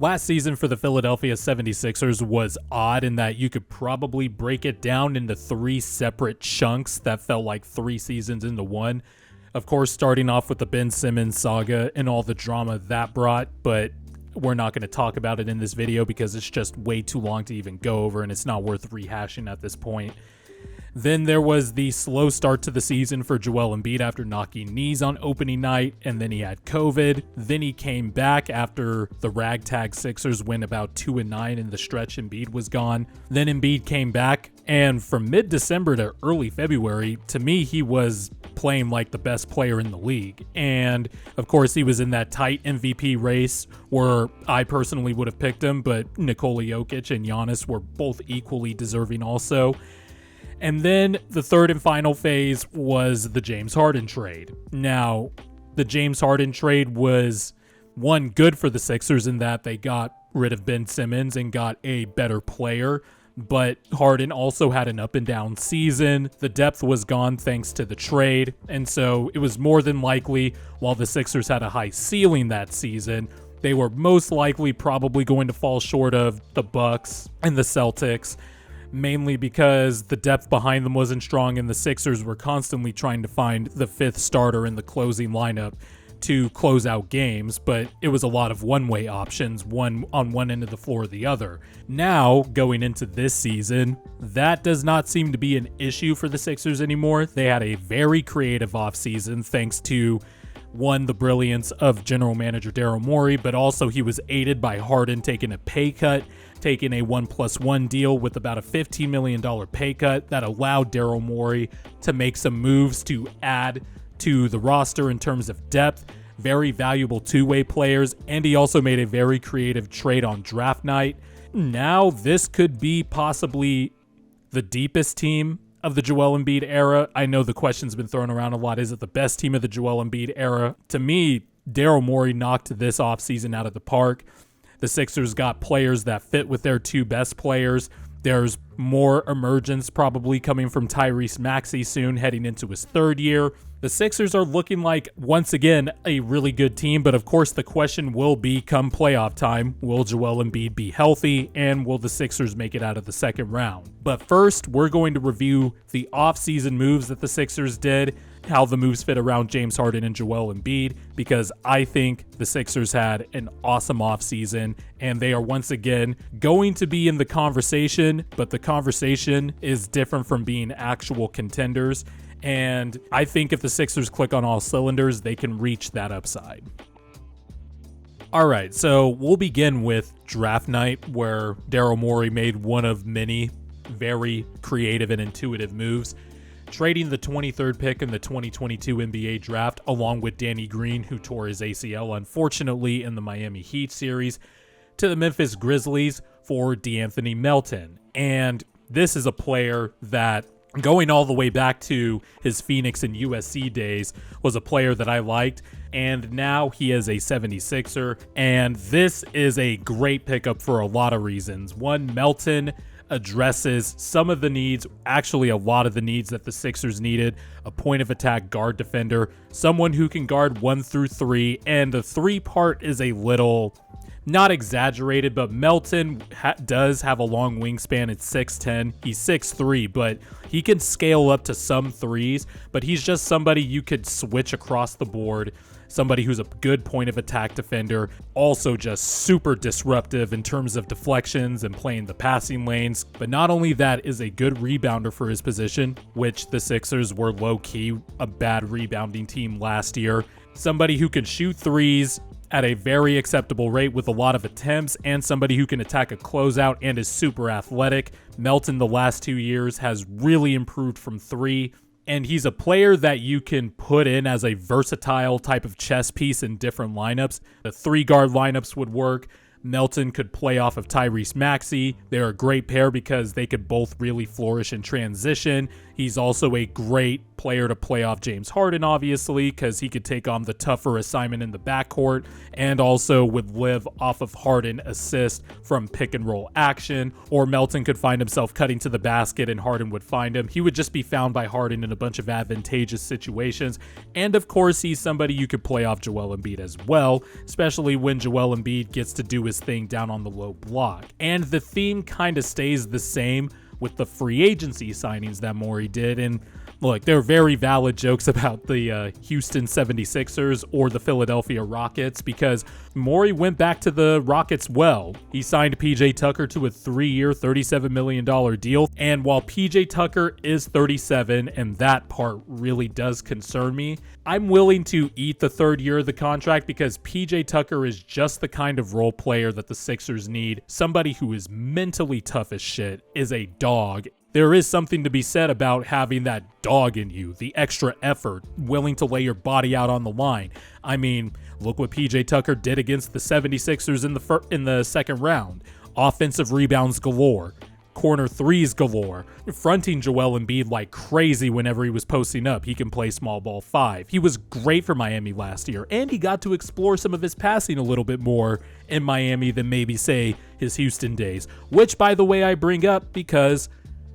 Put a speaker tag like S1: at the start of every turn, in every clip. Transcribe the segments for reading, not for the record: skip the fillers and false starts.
S1: Last season for the Philadelphia 76ers was odd in that you could probably break it down into 3 separate chunks that felt like 3 seasons into one. Of course, starting off with the Ben Simmons saga and all the drama that brought, but we're not going to talk about it in this video because it's just way too long to even go over and it's not worth rehashing at this point. Then there was the slow start to the season for Joel Embiid after knocking knees on opening night, and then he had COVID. Then he came back after the ragtag Sixers went about 2-9 in the stretch. Embiid was gone. Then Embiid came back, and from mid-December to early February, to me, he was playing like the best player in the league. And of course, he was in that tight MVP race where I personally would have picked him, but Nikola Jokic and Giannis were both equally deserving also. And then the third and final phase was the James Harden trade. Now, the James Harden trade was one good for the Sixers in that they got rid of Ben Simmons and got a better player, but Harden also had an up and down season. The depth was gone thanks to the trade, and so it was more than likely, while the Sixers had a high ceiling that season, they were most likely probably going to fall short of the Bucks and the Celtics, mainly because the depth behind them wasn't strong and the Sixers were constantly trying to find the 5th starter in the closing lineup to close out games, but it was a lot of one-way options, one on one end of the floor or the other. Now, going into this season, that does not seem to be an issue for the Sixers anymore. They had a very creative offseason thanks to one, the brilliance of general manager Daryl Morey, but also he was aided by Harden taking a pay cut, taking a 1+1 deal with about a $15 million pay cut that allowed Daryl Morey to make some moves to add to the roster in terms of depth, very valuable two-way players, and he also made a very creative trade on draft night. Now this could be possibly the deepest team of the Joel Embiid era. I know the question's been thrown around a lot. Is it the best team of the Joel Embiid era? To me, Daryl Morey knocked this offseason out of the park. The Sixers got players that fit with their 2 best players. There's more emergence probably coming from Tyrese Maxey soon, heading into his 3rd year. The Sixers are looking like, once again, a really good team, but of course the question will be, come playoff time, will Joel Embiid be healthy, and will the Sixers make it out of the 2nd round? But first, we're going to review the offseason moves that the Sixers did, how the moves fit around James Harden and Joel Embiid, because I think the Sixers had an awesome offseason, and they are once again going to be in the conversation, but the conversation is different from being actual contenders. And I think if the Sixers click on all cylinders, they can reach that upside. All right, so we'll begin with draft night, where Daryl Morey made one of many very creative and intuitive moves, trading the 23rd pick in the 2022 NBA draft, along with Danny Green, who tore his ACL, unfortunately, in the Miami Heat series, to the Memphis Grizzlies for DeAnthony Melton. And this is a player that, going all the way back to his Phoenix and USC days, was a player that I liked, and now he is a 76er, and this is a great pickup for a lot of reasons. One, Melton addresses some of the needs, actually a lot of the needs that the Sixers needed: a point of attack guard defender, someone who can guard 1 through 3, and the 3 part is a little not exaggerated, but Melton does have a long wingspan. It's 6'10". He's 6'3", but he can scale up to some threes, but he's just somebody you could switch across the board, somebody who's a good point of attack defender, also just super disruptive in terms of deflections and playing the passing lanes. But not only that, is a good rebounder for his position, which the Sixers were low-key a bad rebounding team last year. Somebody who can shoot threes at a very acceptable rate with a lot of attempts, and somebody who can attack a closeout and is super athletic. Melton the last 2 years has really improved from 3, and he's a player that you can put in as a versatile type of chess piece in different lineups. The 3-guard lineups would work. Melton could play off of Tyrese Maxey. They're a great pair because they could both really flourish in transition. He's also a great player to play off James Harden, obviously, because he could take on the tougher assignment in the backcourt, and also would live off of Harden assist from pick and roll action. Or Melton could find himself cutting to the basket and Harden would find him. He would just be found by Harden in a bunch of advantageous situations. And of course, he's somebody you could play off Joel Embiid as well, especially when Joel Embiid gets to do his his thing down on the low block. And the theme kind of stays the same with the free agency signings that Morey did. And look, there are very valid jokes about the Houston 76ers or the Philadelphia Rockets, because Morey went back to the Rockets well. He signed PJ Tucker to a 3-year, $37 million deal. And while PJ Tucker is 37, and that part really does concern me, I'm willing to eat the third year of the contract, because PJ Tucker is just the kind of role player that the Sixers need. Somebody who is mentally tough as shit, is a dog. There is something to be said about having that dog in you, the extra effort, willing to lay your body out on the line. I mean, look what PJ Tucker did against the 76ers in the second round. Offensive rebounds galore, corner threes galore, fronting Joel Embiid like crazy whenever he was posting up. He can play small ball 5. He was great for Miami last year, and he got to explore some of his passing a little bit more in Miami than maybe, say, his Houston days, which, by the way, I bring up because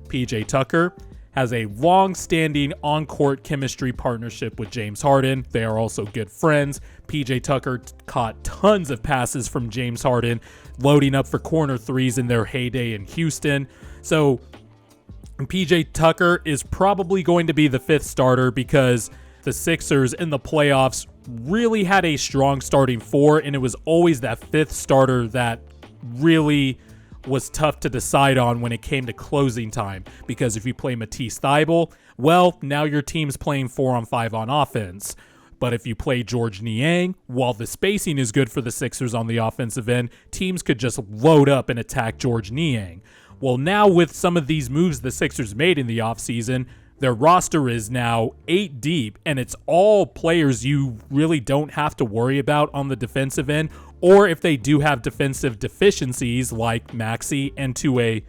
S1: PJ Tucker has a long-standing on-court chemistry partnership with James Harden. They are also good friends. PJ Tucker caught tons of passes from James Harden, loading up for corner threes in their heyday in Houston. So PJ Tucker is probably going to be the 5th starter, because the Sixers in the playoffs really had a strong starting 4, and it was always that 5th starter that really was tough to decide on when it came to closing time, because if you play Matisse Thybulle, well, now your team's playing 4-on-5 on offense. But if you play George Niang, while the spacing is good for the Sixers on the offensive end, teams could just load up and attack George Niang. Well, now with some of these moves the Sixers made in the offseason, their roster is now 8 deep, and it's all players you really don't have to worry about on the defensive end, or if they do have defensive deficiencies like Maxey, and to a,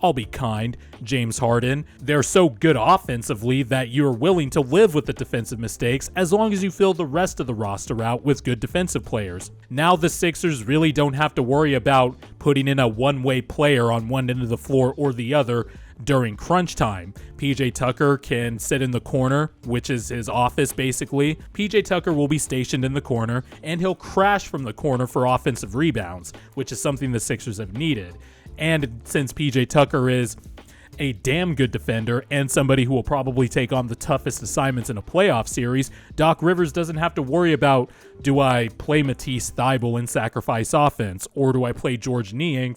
S1: I'll be kind, James Harden, they're so good offensively that you're willing to live with the defensive mistakes as long as you fill the rest of the roster out with good defensive players. Now the Sixers really don't have to worry about putting in a one-way player on one end of the floor or the other during crunch time. PJ Tucker can sit in the corner, which is his office basically. PJ Tucker will be stationed in the corner, and he'll crash from the corner for offensive rebounds, which is something the Sixers have needed. And since PJ Tucker is a damn good defender and somebody who will probably take on the toughest assignments in a playoff series, Doc Rivers doesn't have to worry about, do I play Matisse Thybulle and sacrifice offense, or do I play George Niang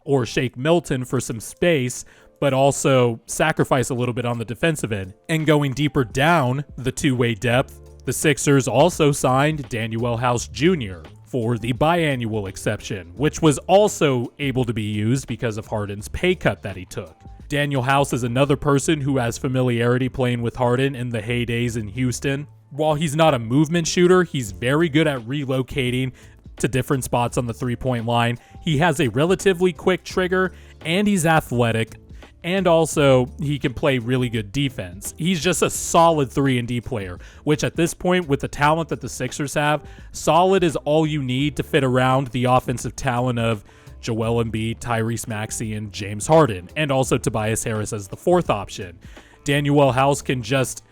S1: or Shake Milton for some space, but also sacrifice a little bit on the defensive end. And going deeper down the two-way depth, the Sixers also signed Danuel House Jr. for the biannual exception, which was also able to be used because of Harden's pay cut that he took. Danuel House is another person who has familiarity playing with Harden in the heydays in Houston. While he's not a movement shooter, he's very good at relocating to different spots on the three-point line. He has a relatively quick trigger, and he's athletic. And also, he can play really good defense. He's just a solid 3-and-D player, which at this point, with the talent that the Sixers have, solid is all you need to fit around the offensive talent of Joel Embiid, Tyrese Maxey, and James Harden, and also Tobias Harris as the 4th option. Danuel House can just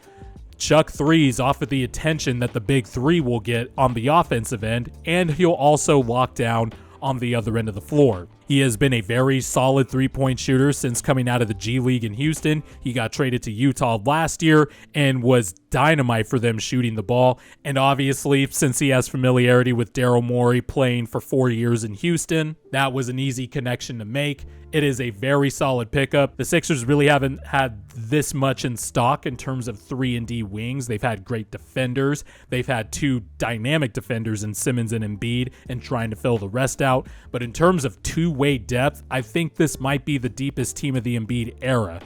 S1: chuck threes off of the attention that the big 3 will get on the offensive end, and he'll also lock down on the other end of the floor. He has been a very solid 3-point shooter since coming out of the G League in Houston. He got traded to Utah last year and was dynamite for them shooting the ball. And obviously, since he has familiarity with Daryl Morey playing for 4 years in Houston, that was an easy connection to make. It is a very solid pickup. The Sixers really haven't had this much in stock in terms of 3-and-D wings. They've had great defenders. They've had 2 dynamic defenders in Simmons and Embiid, and trying to fill the rest out. But in terms of two-way depth, I think this might be the deepest team of the Embiid era.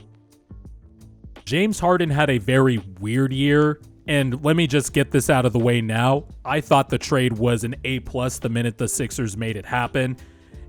S1: James Harden had a very weird year, and let me just get this out of the way now. I thought the trade was an A+ the minute the Sixers made it happen.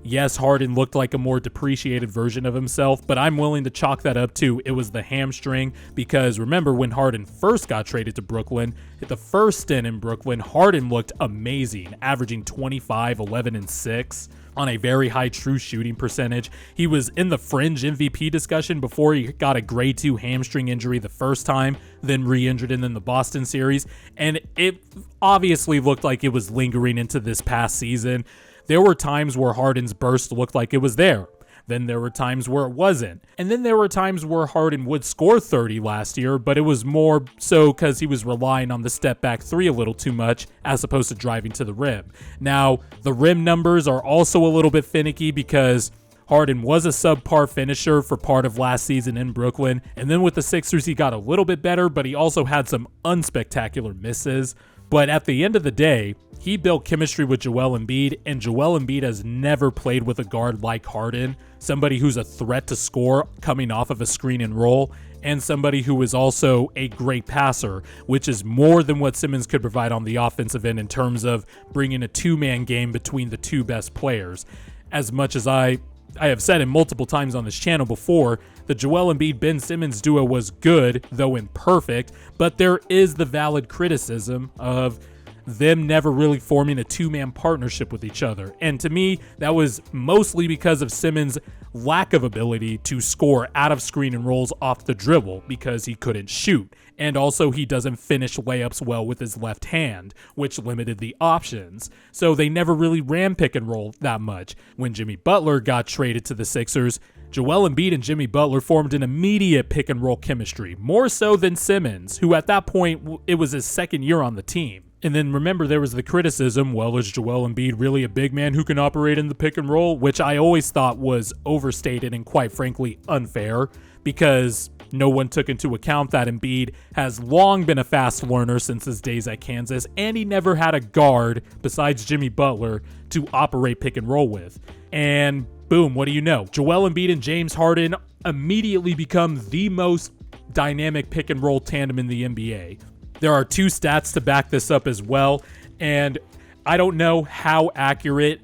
S1: Yes, Harden looked like a more depreciated version of himself, but I'm willing to chalk that up to it was the hamstring, because remember when Harden first got traded to Brooklyn, at the first stint in Brooklyn, Harden looked amazing, averaging 25, 11, and 6 on a very high true shooting percentage. He was in the fringe MVP discussion before he got a grade 2 hamstring injury the first time, then re-injured in the Boston series, and it obviously looked like it was lingering into this past season. There were times where Harden's burst looked like it was there. Then there were times where it wasn't. And then there were times where Harden would score 30 last year, but it was more so because he was relying on the step back three a little too much as opposed to driving to the rim. Now, the rim numbers are also a little bit finicky because Harden was a subpar finisher for part of last season in Brooklyn. And then with the Sixers, he got a little bit better, but he also had some unspectacular misses. But at the end of the day, he built chemistry with Joel Embiid, and Joel Embiid has never played with a guard like Harden, somebody who's a threat to score coming off of a screen and roll, and somebody who is also a great passer, which is more than what Simmons could provide on the offensive end in terms of bringing a two-man game between the two best players. As much as I have said it multiple times on this channel before, the Joel Embiid-Ben Simmons duo was good, though imperfect, but there is the valid criticism of them never really forming a two-man partnership with each other. And to me, that was mostly because of Simmons' lack of ability to score out of screen and rolls off the dribble because he couldn't shoot. And also he doesn't finish layups well with his left hand, which limited the options. So they never really ran pick and roll that much. When Jimmy Butler got traded to the Sixers, Joel Embiid and Jimmy Butler formed an immediate pick and roll chemistry, more so than Simmons, who at that point, it was his second year on the team. And then remember, there was the criticism, well, is Joel Embiid really a big man who can operate in the pick and roll? Which I always thought was overstated and quite frankly unfair, because no one took into account that Embiid has long been a fast learner since his days at Kansas, and he never had a guard besides Jimmy Butler to operate pick and roll with. And boom, what do you know? Joel Embiid and James Harden immediately become the most dynamic pick and roll tandem in the NBA. There are two stats to back this up as well, and I don't know how accurate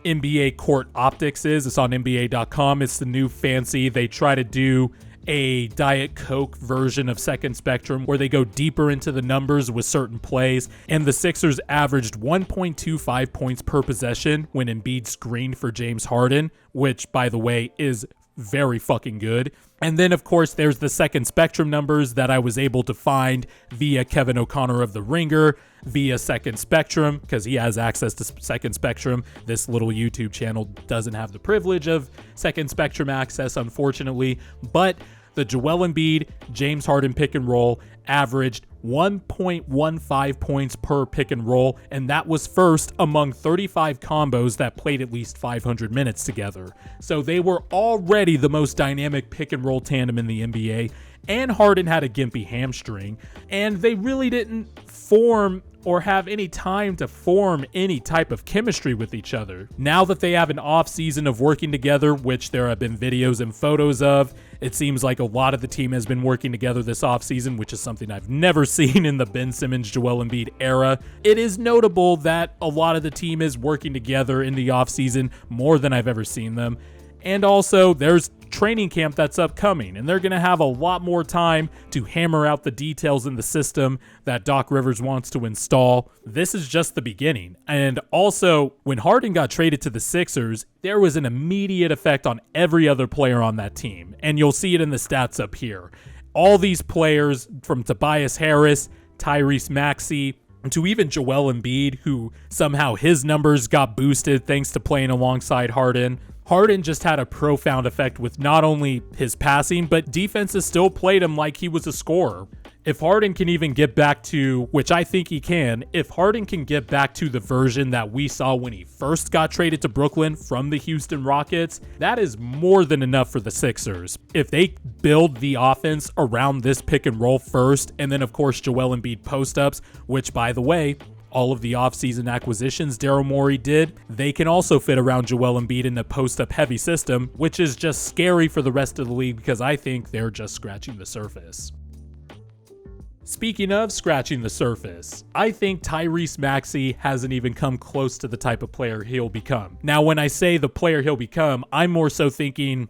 S1: NBA court optics is. It's on NBA.com. It's the new fancy. They try to do a Diet Coke version of Second Spectrum where they go deeper into the numbers with certain plays, and the Sixers averaged 1.25 points per possession when Embiid screened for James Harden, which, by the way, is very fucking good. And then, of course, there's the Second Spectrum numbers that I was able to find via Kevin O'Connor of The Ringer, via Second Spectrum, because he has access to Second Spectrum. This little YouTube channel doesn't have the privilege of Second Spectrum access, unfortunately. But the Joel Embiid, James Harden pick and roll averaged 1.15 points per pick and roll, and that was first among 35 combos that played at least 500 minutes together. So they were already the most dynamic pick and roll tandem in the NBA, and Harden had a gimpy hamstring, and they really didn't form or have any time to form any type of chemistry with each other. Now that they have an off season of working together, which there have been videos and photos of, it seems like a lot of the team has been working together this off season, which is something I've never seen in the Ben Simmons, Joel Embiid era. It is notable that a lot of the team is working together in the off season more than I've ever seen them. And also, there's training camp that's upcoming, and they're going to have a lot more time to hammer out the details in the system that Doc Rivers wants to install. This is just the beginning. And also, when Harden got traded to the Sixers, there was an immediate effect on every other player on that team, and you'll see it in the stats up here. All these players, from Tobias Harris, Tyrese Maxey, to even Joel Embiid, who somehow his numbers got boosted thanks to playing alongside Harden. Harden just had a profound effect with not only his passing, but defenses still played him like he was a scorer. If Harden can even get back to, which I think he can, if Harden can get back to the version that we saw when he first got traded to Brooklyn from the Houston Rockets, that is more than enough for the Sixers. If they build the offense around this pick and roll first, and then of course Joel Embiid post-ups, which by the way, all of the offseason acquisitions Daryl Morey did, they can also fit around Joel Embiid in the post-up heavy system, which is just scary for the rest of the league because I think they're just scratching the surface. Speaking of scratching the surface, I think Tyrese Maxey hasn't even come close to the type of player he'll become. Now, when I say the player he'll become, I'm more so thinking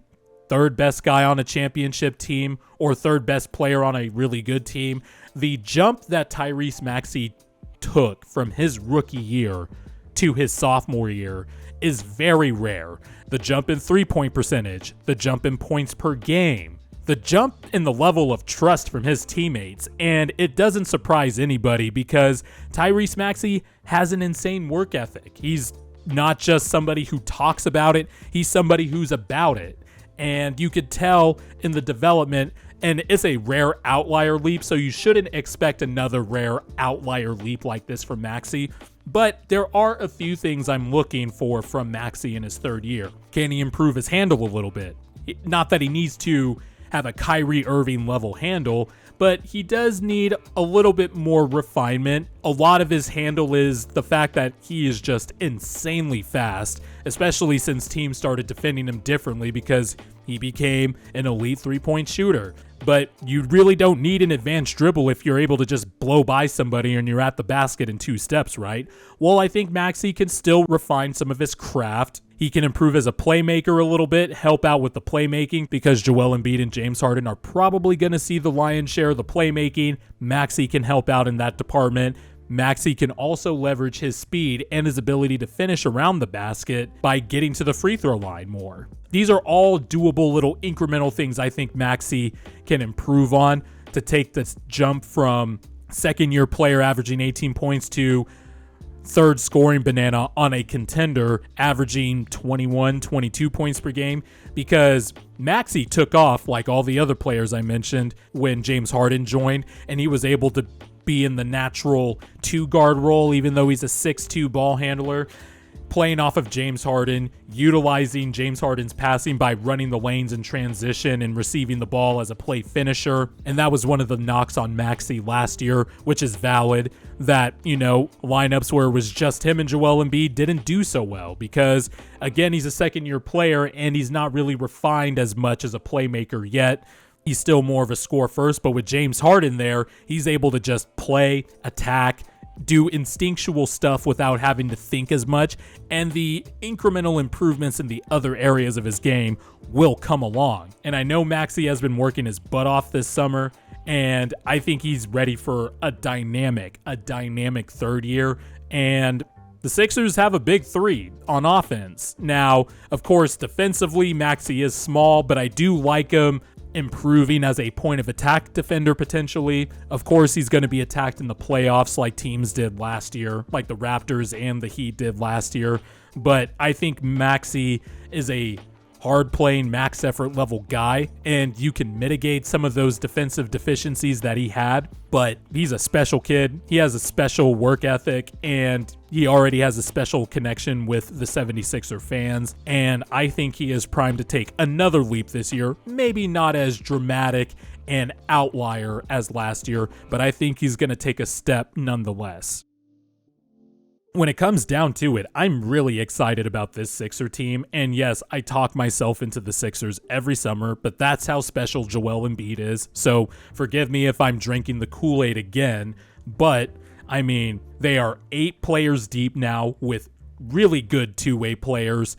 S1: third best guy on a championship team or third best player on a really good team. The jump that Tyrese Maxey took from his rookie year to his sophomore year is very rare. The jump in three-point percentage, the jump in points per game, the jump in the level of trust from his teammates, and it doesn't surprise anybody because Tyrese Maxey has an insane work ethic. He's not just somebody who talks about it, he's somebody who's about it. And you could tell in the development, and it's a rare outlier leap, so you shouldn't expect another rare outlier leap like this from Maxey. But there are a few things I'm looking for from Maxey in his third year. Can he improve his handle a little bit? Not that he needs to have a Kyrie Irving level handle, but he does need a little bit more refinement. A lot of his handle is the fact that he is just insanely fast, especially since teams started defending him differently because he became an elite three-point shooter. But you really don't need an advanced dribble if you're able to just blow by somebody and you're at the basket in 2 steps, right? Well, I think Maxey can still refine some of his craft. He can improve as a playmaker a little bit, help out with the playmaking, because Joel Embiid and James Harden are probably going to see the lion's share of the playmaking. Maxey can help out in that department. Maxey can also leverage his speed and his ability to finish around the basket by getting to the free throw line more. These are all doable little incremental things I think Maxey can improve on to take this jump from second-year player averaging 18 points to third scoring banana on a contender averaging 21, 22 points per game, because Maxey took off like all the other players I mentioned when James Harden joined, and he was able to be in the natural 2-guard role, even though he's a 6'2" ball handler, playing off of James Harden, utilizing James Harden's passing by running the lanes in transition and receiving the ball as a play finisher. And that was one of the knocks on Maxey last year, which is valid, that, lineups where it was just him and Joel Embiid didn't do so well because, again, he's a second-year player and he's not really refined as much as a playmaker yet. He's still more of a score first, but with James Harden there, he's able to just play, attack, do instinctual stuff without having to think as much, and the incremental improvements in the other areas of his game will come along. And I know Maxey has been working his butt off this summer, and I think he's ready for a dynamic third year, and the Sixers have a big 3 on offense. Now, of course, defensively, Maxey is small, but I do like him improving as a point of attack defender potentially. Of course, he's going to be attacked in the playoffs like teams did last year, like the Raptors and the Heat did last year. But I think Maxey is a hard-playing, max effort level guy, and you can mitigate some of those defensive deficiencies that he had. But he's a special kid. He has a special work ethic, and he already has a special connection with the 76er fans. And I think he is primed to take another leap this year. Maybe not as dramatic and outlier as last year, but I think he's going to take a step nonetheless. When it comes down to it, I'm really excited about this Sixer team, and yes, I talk myself into the Sixers every summer, but that's how special Joel Embiid is, so forgive me if I'm drinking the Kool-Aid again, but, they are 8 players deep now with really good two-way players.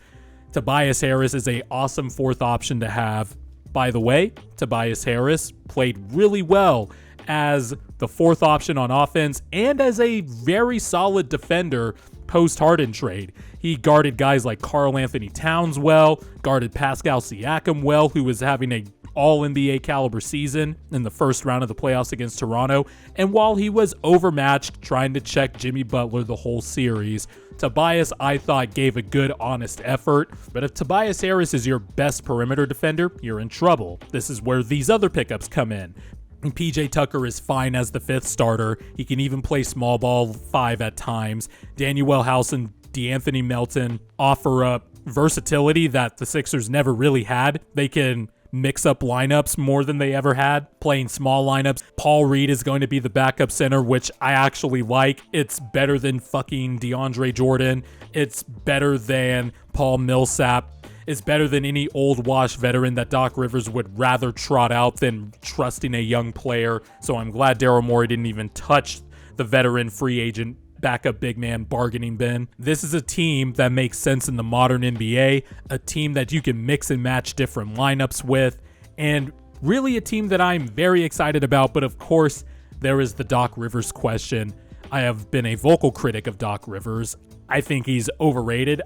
S1: Tobias Harris is an awesome 4th option to have. By the way, Tobias Harris played really well as the 4th option on offense and as a very solid defender post-Harden trade. He guarded guys like Karl Anthony Towns well, guarded Pascal Siakam well, who was having a all-NBA caliber season in the first round of the playoffs against Toronto. And while he was overmatched trying to check Jimmy Butler the whole series, Tobias, I thought, gave a good, honest effort. But if Tobias Harris is your best perimeter defender, you're in trouble. This is where these other pickups come in. PJ Tucker is fine as the 5th starter. He can even play small ball 5 at times. Daniel House and DeAnthony Melton offer up versatility that the Sixers never really had. They can mix up lineups more than they ever had, playing small lineups. Paul Reed is going to be the backup center, which I actually like. It's better than fucking DeAndre Jordan. It's better than Paul Millsap. It's better than any old wash veteran that Doc Rivers would rather trot out than trusting a young player. So I'm glad Daryl Morey didn't even touch the veteran free agent backup big man bargaining bin. This is a team that makes sense in the modern NBA, a team that you can mix and match different lineups with, and really a team that I'm very excited about. But of course, there is the Doc Rivers question. I have been a vocal critic of Doc Rivers. I think he's overrated.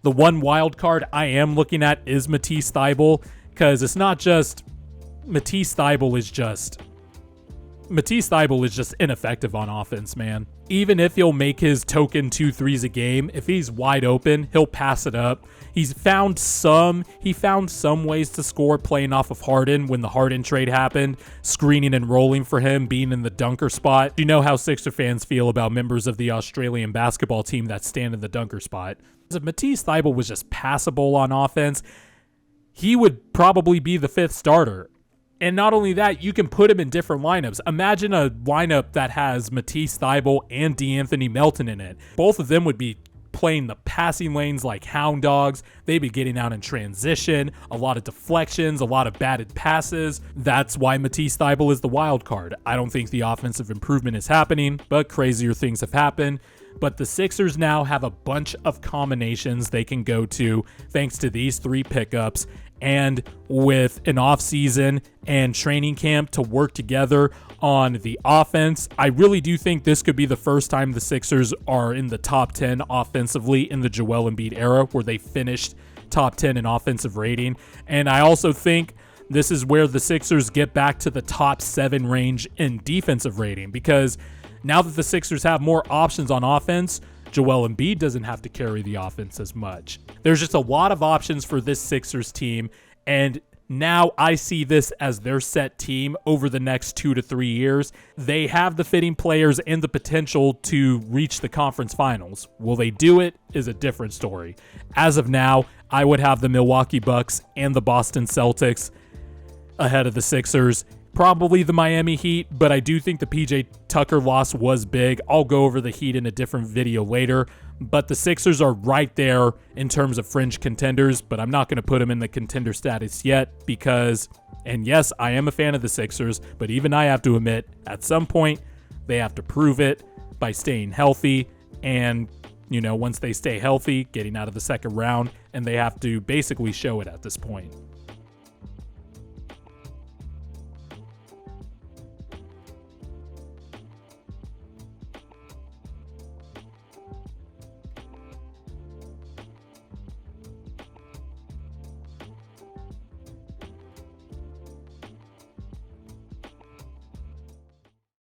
S1: The one wild card I am looking at is Matisse Thybulle, because it's not just Matisse Thybulle is just Matisse Thybulle is just ineffective on offense, man. Even if he'll make his token 2 threes a game, if he's wide open, he'll pass it up. He found some ways to score playing off of Harden when the Harden trade happened, screening and rolling for him, being in the dunker spot. You know how Sixer fans feel about members of the Australian basketball team that stand in the dunker spot. If Matisse Thybulle was just passable on offense, he would probably be the 5th starter. And not only that, you can put him in different lineups. Imagine a lineup that has Matisse Thybulle and DeAnthony Melton in it. Both of them would be playing the passing lanes like hound dogs. They'd be getting out in transition, a lot of deflections, a lot of batted passes. That's why Matisse Thybulle is the wild card. I don't think the offensive improvement is happening, but crazier things have happened. But the Sixers now have a bunch of combinations they can go to thanks to these 3 pickups. And with an offseason and training camp to work together on the offense, I really do think this could be the first time the Sixers are in the top 10 offensively in the Joel Embiid era, where they finished top 10 in offensive rating. And I also think this is where the Sixers get back to the top 7 range in defensive rating, because now that the Sixers have more options on offense, Joel Embiid doesn't have to carry the offense as much. There's just a lot of options for this Sixers team, and now I see this as their set team over the next 2 to 3 years. They have the fitting players and the potential to reach the conference finals. Will they do it is a different story. As of now, I would have the Milwaukee Bucks and the Boston Celtics ahead of the Sixers. Probably the Miami Heat, but I do think the PJ Tucker loss was big. I'll go over the Heat in a different video later, but the Sixers are right there in terms of fringe contenders, but I'm not going to put them in the contender status yet because, and yes, I am a fan of the Sixers, but even I have to admit, at some point, they have to prove it by staying healthy and, once they stay healthy, getting out of the second round, and they have to basically show it at this point.